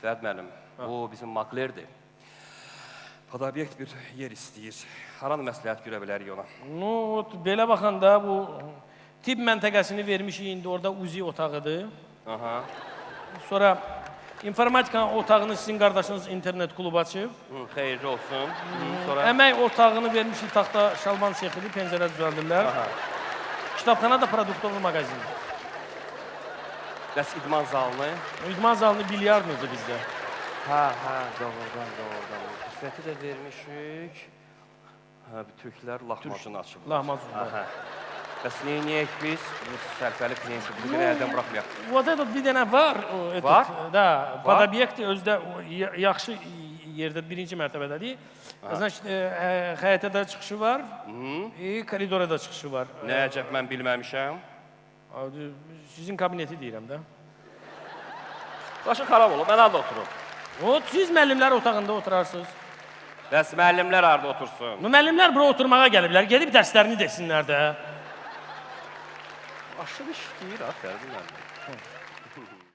Fərd müəllim, bu bizim Maklerdir. Podobyekt bir yer istəyir. Haranı məsləhət görə bilərik ona? No, belə baxanda bu tibb məntəqəsini vermişik, indi orada UZI otağıdır. Aha. Sonra informatika otağını sizin qardaşınız internet klubu açıb. Xeyirli olsun. Sonra... Əmək otağını vermişik, taxta şalban sexidir, pəncərə düzəldirlər. Kitabxana da produktovlu mağazin. Bəs idman zalını? İdman zalını bilyardlıdır bizdə. Hə, doğrudan. Qisməti də vermişik. Türklər lahmacun açıb. Lahmacunlar. Bəs neyək biz? Bu sərfəli prinsipi bir əldən buraxmayaq. Вот этот bir dənə var. Var? Da, podobyekt özdə yaxşı yerdə, birinci mərtəbədədir. Значит, həyətə də çıxışı var, koridora da çıxışı var. Nə əcəb, mən bilməmişəm. Sizin kabineti deyirəm də. Başı xarab olub, mən harada oturum? Siz müəllimlər otağında oturarsınız. Bəs müəllimlər harada otursun? Müəllimlər bura oturmağa gəliblər, gedib dərslərini desinlər də. Aşırı işləyir, Fərdi müəllim.